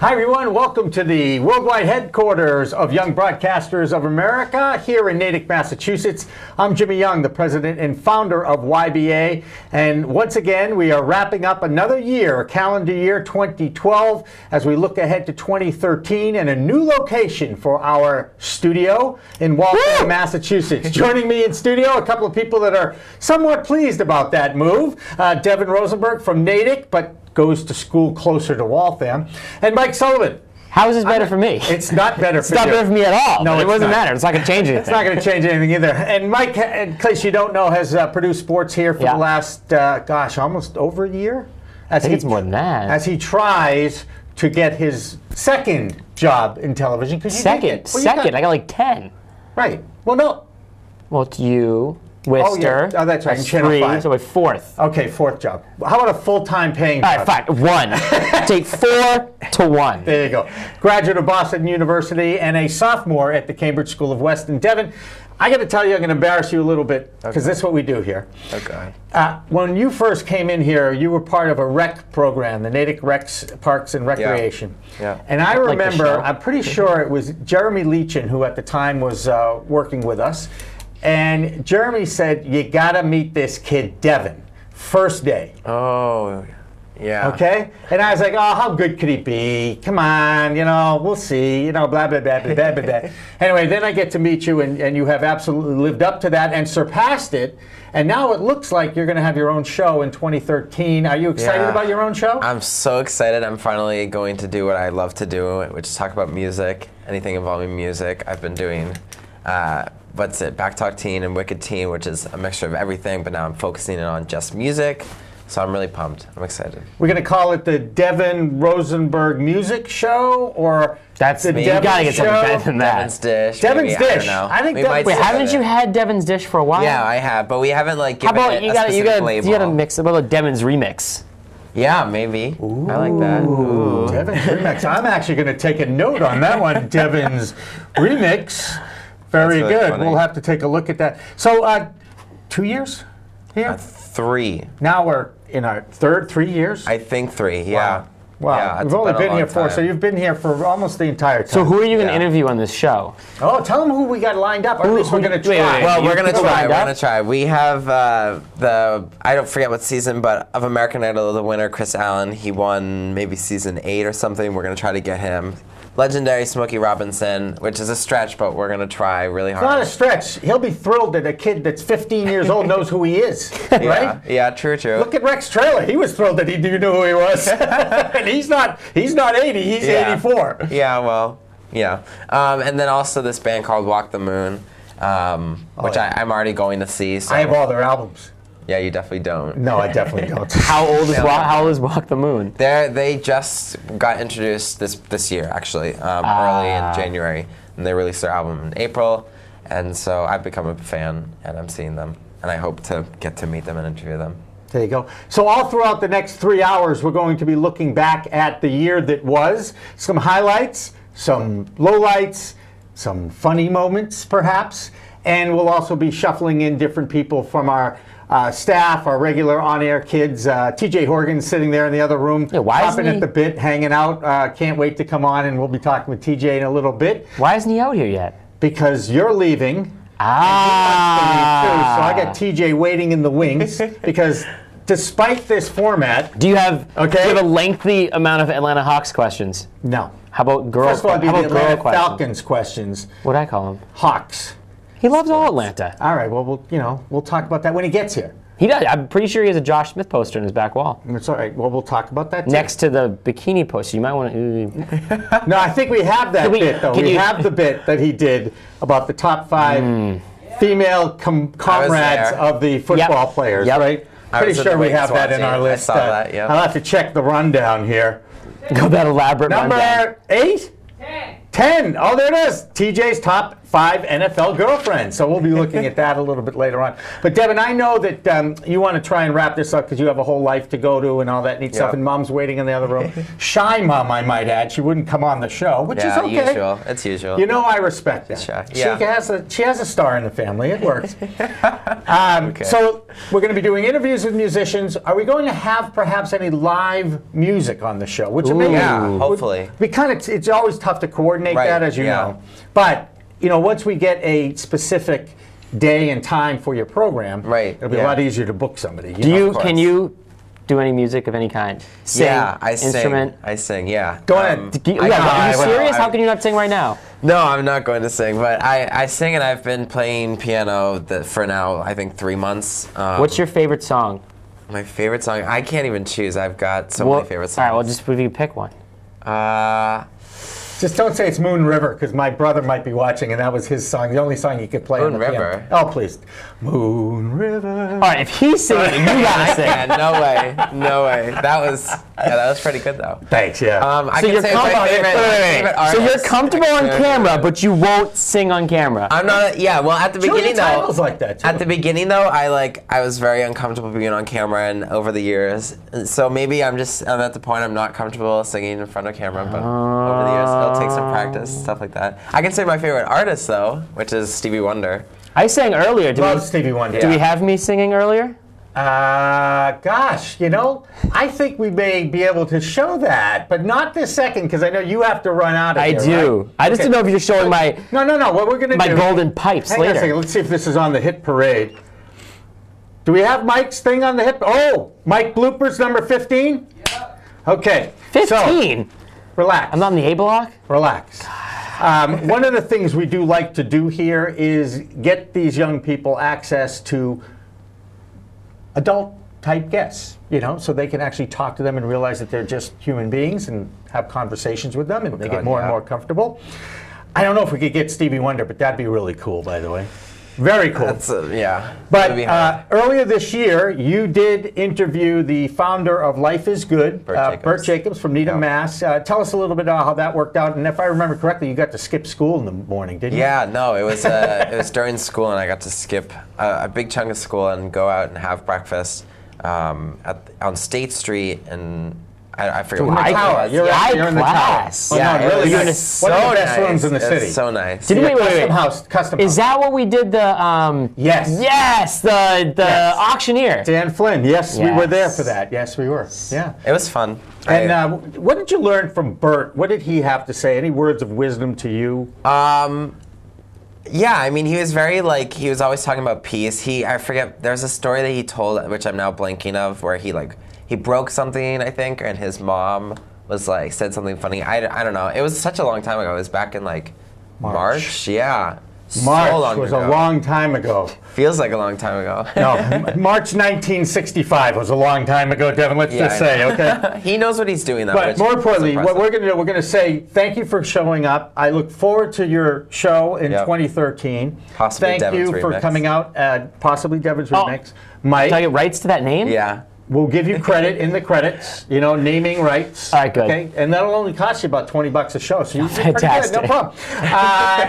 Hi everyone, welcome to the worldwide headquarters of Young Broadcasters of America here in Natick, Massachusetts. I'm Jimmy Young, the president and founder of YBA, and once again we are wrapping up another year, calendar year 2012, as we look ahead to 2013 and a new location for our studio in Waltham, Massachusetts. Joining me in studio, a couple of people that are somewhat pleased about that move. Devin Rosenberg from Natick, but goes to school closer to Waltham, and Mike Sullivan. How is this better for me? It's not better for you. It's not better for me at all. No, it doesn't matter. It's not going to change anything. It's not going to change anything either. And Mike, in case you don't know, has produced sports here for the last, almost over a year? I think it's more than that. As he tries to get his second job in television. Second? I got like 10. Right. Well, no. Well, it's you, Wister. Oh, that's right. That's Channel 3, 5. so my fourth. Okay, fourth job. How about a full-time paying job? All right, fine. 1. Take 4 to 1. There you go. Graduate of Boston University and a sophomore at the Cambridge School of Weston. Devin, I got to tell you, I'm going to embarrass you a little bit because this is what we do here. Okay. When you first came in here, you were part of a rec program, the Natick Recs Parks and Recreation. Yeah. And I remember, I'm pretty sure it was Jeremy Leachin who at the time was working with us. And Jeremy said, you got to meet this kid, Devin, first day. Oh, yeah. Okay? And I was like, oh, how good could he be? Come on, we'll see, blah, blah, blah, blah, blah, blah, blah. Anyway, then I get to meet you, and you have absolutely lived up to that and surpassed it. And now it looks like you're going to have your own show in 2013. Are you excited about your own show? I'm so excited. I'm finally going to do what I love to do, which is talk about music, anything involving music. I've been doing... Back Talk Teen and Wicked Teen, which is a mixture of everything, but now I'm focusing in on just music, so I'm really pumped. I'm excited. We're going to call it the Devin Rosenberg Music Show, or that's the me. Devin You gotta get something better than that. Devin's Dish. Devin's maybe, Dish. I don't know. I think Wait, haven't you had Devin's Dish for a while? Yeah, I have, but we haven't given How about it a specific label. you gotta mix it with a Devin's Remix. Yeah, maybe. Ooh. I like that. Ooh. Devin's Remix. I'm actually going to take a note on that one, Devin's Remix. Very really good. funny. We'll have to take a look at that. So, 2 years here? 3. Now we're in our 3 years? I think 3, yeah. Wow. Yeah, We've only been here 4, so you've been here for almost the entire time. So who are you going to interview on this show? Oh, tell them who we got lined up, or at least we're going to try. Well, we're going to try. We have I don't forget what season, but of American Idol, the winner, Chris Allen, he won maybe season 8 or something. We're going to try to get him. Legendary Smokey Robinson, which is a stretch, but we're going to try really hard. It's not a stretch. He'll be thrilled that a kid that's 15 years old knows who he is, right? Yeah, true. Look at Rex Trailer. He was thrilled that he knew who he was. And he's not 80, he's 84. Yeah, well, yeah. And then also this band called Walk the Moon, which I'm already going to see. So. I have all their albums. Yeah, you definitely don't. No, I definitely don't. How old is Walk the Moon? They just got introduced this year, actually, early in January, and they released their album in April, and so I've become a fan, and I'm seeing them, and I hope to get to meet them and interview them. There you go. So all throughout the next 3 hours, we're going to be looking back at the year that was, some highlights, some lowlights, some funny moments, perhaps, and we'll also be shuffling in different people from our staff, our regular on-air kids. TJ Horgan's sitting there in the other room, chopping at the bit, hanging out. Can't wait to come on, and we'll be talking with TJ in a little bit. Why isn't he out here yet? Because you're leaving. And he wants to leave too, so I got TJ waiting in the wings because despite this format... Do you have a lengthy amount of Atlanta Hawks questions? No. How about girl questions? First of all, the Atlanta Falcons questions. What'd I call them? Hawks. He loves all Atlanta. All right, well, we'll talk about that when he gets here. He does. I'm pretty sure he has a Josh Smith poster in his back wall. It's all right. Well, we'll talk about that too. Next to the bikini poster. You might want to... No, I think we have that bit, though. We have the bit that he did about the top 5 female comrades of the football players, right? Pretty sure we have that in our list. I saw that, yeah. I'll have to check the rundown here. Go that elaborate rundown. Number 8? 10. Oh, there it is. TJ's top 5 NFL girlfriends. So we'll be looking at that a little bit later on. But Devin, I know that you want to try and wrap this up because you have a whole life to go to and all that neat stuff, and Mom's waiting in the other room. Shy Mom, I might add. She wouldn't come on the show, which is okay. Usual. It's usual. You know, I respect that. Shy. She has a star in the family. It works. So we're going to be doing interviews with musicians. Are we going to have perhaps any live music on the show? Which hopefully. It's always tough to coordinate that, as you know. But once we get a specific day and time for your program, it'll be a lot easier to book somebody. Can you do any music of any kind? Sing, instrument? I sing, yeah. Go ahead. Are you serious? How can you not sing right now? No, I'm not going to sing, but I sing, and I've been playing piano for now, I think 3 months. What's your favorite song? My favorite song? I can't even choose. I've got so many favorite songs. All right, well, just if you pick one. Just don't say it's Moon River, because my brother might be watching, and that was his song, the only song he could play on the piano. Oh, please. Moon River. All right, if he's singing it, you gotta sing. Yeah, no way. That was pretty good, though. Thanks, yeah. So you're comfortable on camera, but you won't sing on camera. I'm not. Yeah, well, at the beginning though. Like that too. At the beginning though, I was very uncomfortable being on camera, and over the years, so maybe I'm at the point I'm not comfortable singing in front of camera, but over the years it'll take some practice, stuff like that. I can say my favorite artist though, which is Stevie Wonder. I sang earlier. Love Stevie Wonder. Do we have me singing earlier? Gosh, I think we may be able to show that, but not this second, because I know you have to run out of here. I do. Right? I just didn't know if you're showing my what we're gonna do. My golden pipes Hang later. on a second. Let's see if this is on the hit parade. Do we have Mike's thing on the hit? Oh, Mike bloopers number 15? Yeah. Okay. 15? So, relax. I'm not in the A block? Relax. One of the things we do like to do here is get these young people access to adult type guests, so they can actually talk to them and realize that they're just human beings and have conversations with them, and they get more and more comfortable. I don't know if we could get Stevie Wonder, but that'd be really cool, by the way. Very cool. But earlier this year, you did interview the founder of Life is Good, Bert Jacobs from Needham, Mass. Tell us a little bit about how that worked out. And if I remember correctly, you got to skip school in the morning, didn't you? Yeah, no, it was it was during school, and I got to skip a big chunk of school and go out and have breakfast on State Street and. I forget what the tower. You're in the tower. Really one of the best rooms in the city. So nice. Custom house. Is that what we did? Yes. The auctioneer. Dan Flynn. Yes, we were there for that. Yes, we were. Yeah. It was fun. And what did you learn from Bert? What did he have to say? Any words of wisdom to you? Yeah, I mean, he was very he was always talking about peace. I forget. There's a story that he told, which I'm now blanking of, where he broke something, I think, and his mom was said something funny. I don't know. It was such a long time ago. It was back in March. Yeah. March was a long time ago. Feels like a long time ago. No, March 1965 was a long time ago, Devin. Let's just say, okay? He knows what he's doing, though. But more importantly, what we're going to do, we're going to say thank you for showing up. I look forward to your show in 2013. Possibly Devin's remix. For coming out, possibly Devin's remix. Mike. Do I get rights to that name? Yeah. We'll give you credit in the credits, naming rights. All right, good. Okay, and that'll only cost you about $20 a show, so you're fantastic. Pretty good, no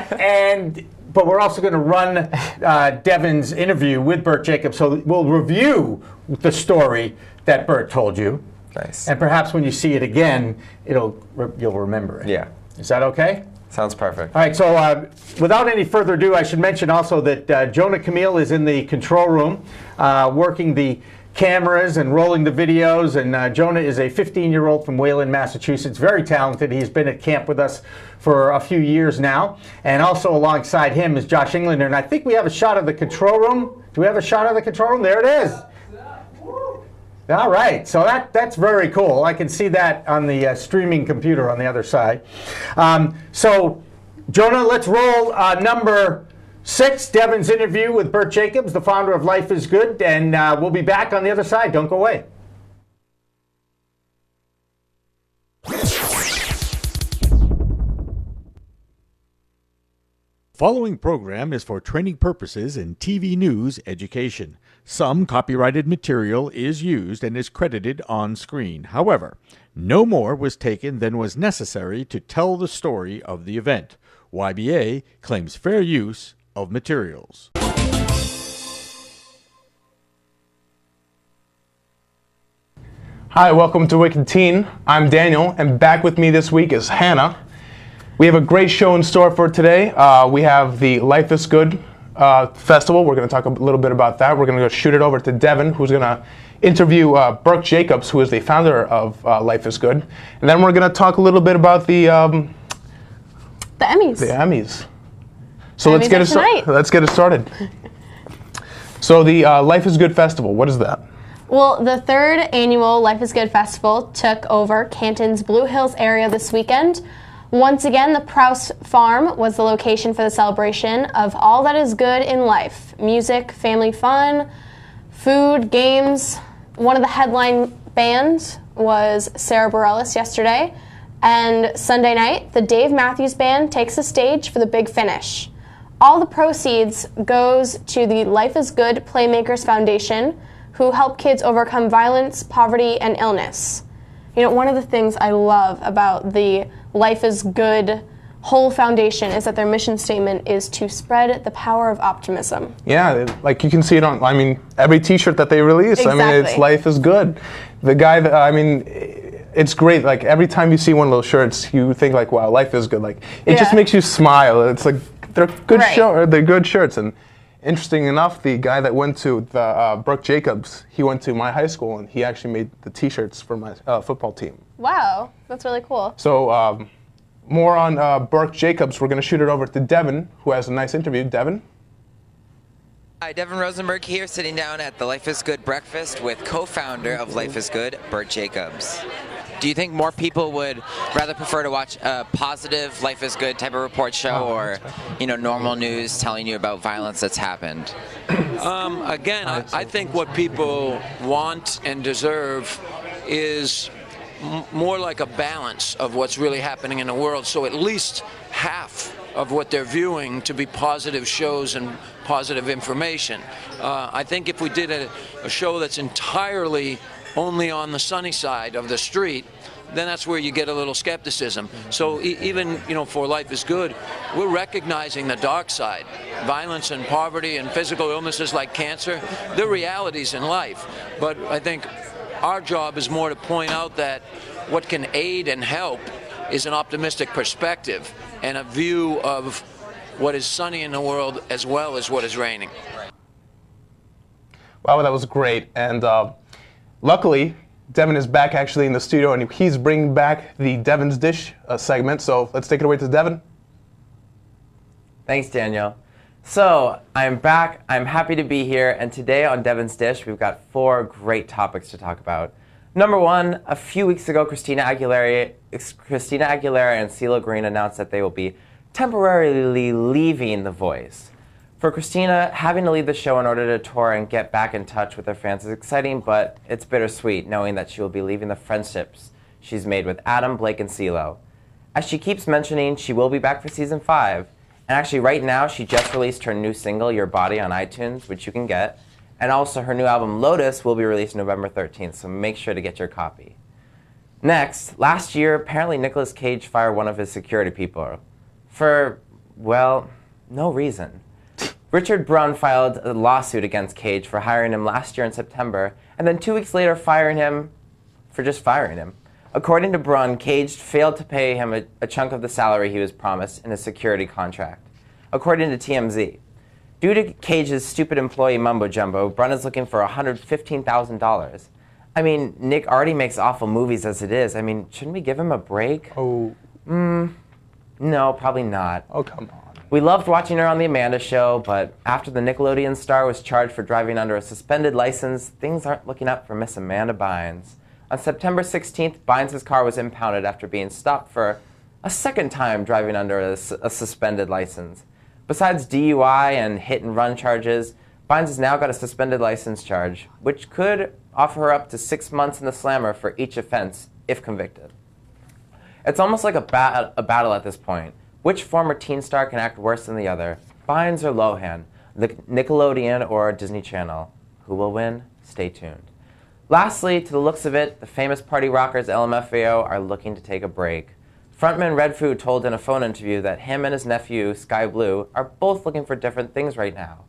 problem. But we're also going to run Devin's interview with Bert Jacobs, so we'll review the story that Bert told you. Nice. And perhaps when you see it again, you'll remember it. Yeah. Is that okay? Sounds perfect. All right, so without any further ado, I should mention also that Jonah Camille is in the control room working the cameras and rolling the videos, and Jonah is a 15-year-old from Wayland, Massachusetts, very talented. He's been at camp with us for a few years now, and also alongside him is Josh Englander, and I think we have a shot of the control room. Do we have a shot of the control room? There it is. All right, so that's very cool. I can see that on the streaming computer on the other side. So, Jonah, let's roll number 6, Devin's interview with Bert Jacobs, the founder of Life is Good, and we'll be back on the other side. Don't go away. Following program is for training purposes in TV news education. Some copyrighted material is used and is credited on screen. However, no more was taken than was necessary to tell the story of the event. YBA claims fair use of materials. Hi, welcome to Wicked Teen. I'm Daniel, and back with me this week is Hannah. We have a great show in store for today. We have the Life is Good Festival. We're going to talk a little bit about that. We're going to go shoot it over to Devin, who's going to interview Burke Jacobs, who is the founder of Life is Good. And then we're going to talk a little bit about the Emmys. The Emmys. So let's Emmys get it started. So the Life is Good Festival, what is that? Well, the third annual Life is Good Festival took over Canton's Blue Hills area this weekend. Once again, the Prouse Farm was the location for the celebration of all that is good in life. Music, family fun, food, games. One of the headline bands was Sarah Bareilles yesterday. And Sunday night, the Dave Matthews Band takes the stage for the big finish. All the proceeds goes to the Life is Good Playmakers Foundation, who help kids overcome violence, poverty, and illness. You know, one of the things I love about the Life is Good whole foundation is that their mission statement is to spread the power of optimism. Yeah, like you can see it on, I mean, every t-shirt that they release. Exactly. I mean, it's Life is Good. The guy that, I mean, it's great. Like every time you see one of those shirts, you think like, wow, life is good. Like it just makes you smile. It's like, they're good they're good shirts. And interesting enough, the guy that went to the Burke Jacobs, he went to my high school and he actually made the t-shirts for my football team. Wow, that's really cool. So more on Burke Jacobs. We're going to shoot it over to Devin, who has a nice interview. Devin? Hi, Devin Rosenberg here, sitting down at the Life is Good breakfast with co-founder of Life is Good, Burke Jacobs. Do you think more people would rather prefer to watch a positive Life is Good type of report show or, you know, normal news telling you about violence that's happened? Again, I think what people want and deserve is more like a balance of what's really happening in the world, so at least half of what they're viewing to be positive shows and positive information. I think if we did a show that's entirely only on the sunny side of the street, then that's where you get a little skepticism. So even, you know, for Life is Good, we're recognizing the dark side. Violence and poverty and physical illnesses like cancer, they're realities in life. But I think our job is more to point out that what can aid and help is an optimistic perspective and a view of what is sunny in the world as well as what is raining. Wow, that was great. And luckily, Devin is back actually in the studio, and he's bringing back the Devin's Dish segment. So let's take it away to Devin. Thanks, Daniel. So I'm back. I'm happy to be here. And today on Devin's Dish, we've got 4 great topics to talk about. Number 1, a few weeks ago, Christina Aguilera and CeeLo Green announced that they will be temporarily leaving The Voice. For Christina, having to leave the show in order to tour and get back in touch with her fans is exciting, but it's bittersweet knowing that she will be leaving the friendships she's made with Adam, Blake, and CeeLo. As she keeps mentioning, she will be back for season 5. And actually, right now, she just released her new single, Your Body, on iTunes, which you can get. And also, her new album, Lotus, will be released November 13th, so make sure to get your copy. Next, last year, apparently Nicolas Cage fired one of his security people for, well, no reason. Richard Brunn filed a lawsuit against Cage for hiring him last year in September, and then 2 weeks later firing him for just firing him. According to Brunn, Cage failed to pay him a chunk of the salary he was promised in his security contract. According to TMZ, due to Cage's stupid employee mumbo-jumbo, Brunn is looking for $115,000. I mean, Nick already makes awful movies as it is. I mean, shouldn't we give him a break? Oh. No, probably not. Oh, come on. We loved watching her on The Amanda Show, but after the Nickelodeon star was charged for driving under a suspended license, things aren't looking up for Miss Amanda Bynes. On September 16th, Bynes' car was impounded after being stopped for a second time driving under a suspended license. Besides DUI and hit-and-run charges, Bynes has now got a suspended license charge, which could offer her up to 6 months in the slammer for each offense, if convicted. It's almost like a battle at this point. Which former teen star can act worse than the other? Bynes or Lohan? Nickelodeon or Disney Channel? Who will win? Stay tuned. Lastly, to the looks of it, the famous party rockers LMFAO are looking to take a break. Frontman Red Foo told in a phone interview that him and his nephew, Sky Blue, are both looking for different things right now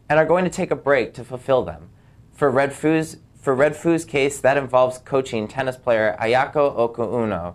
and are going to take a break to fulfill them. For Red Foo's case, that involves coaching tennis player Ayako Okuuno.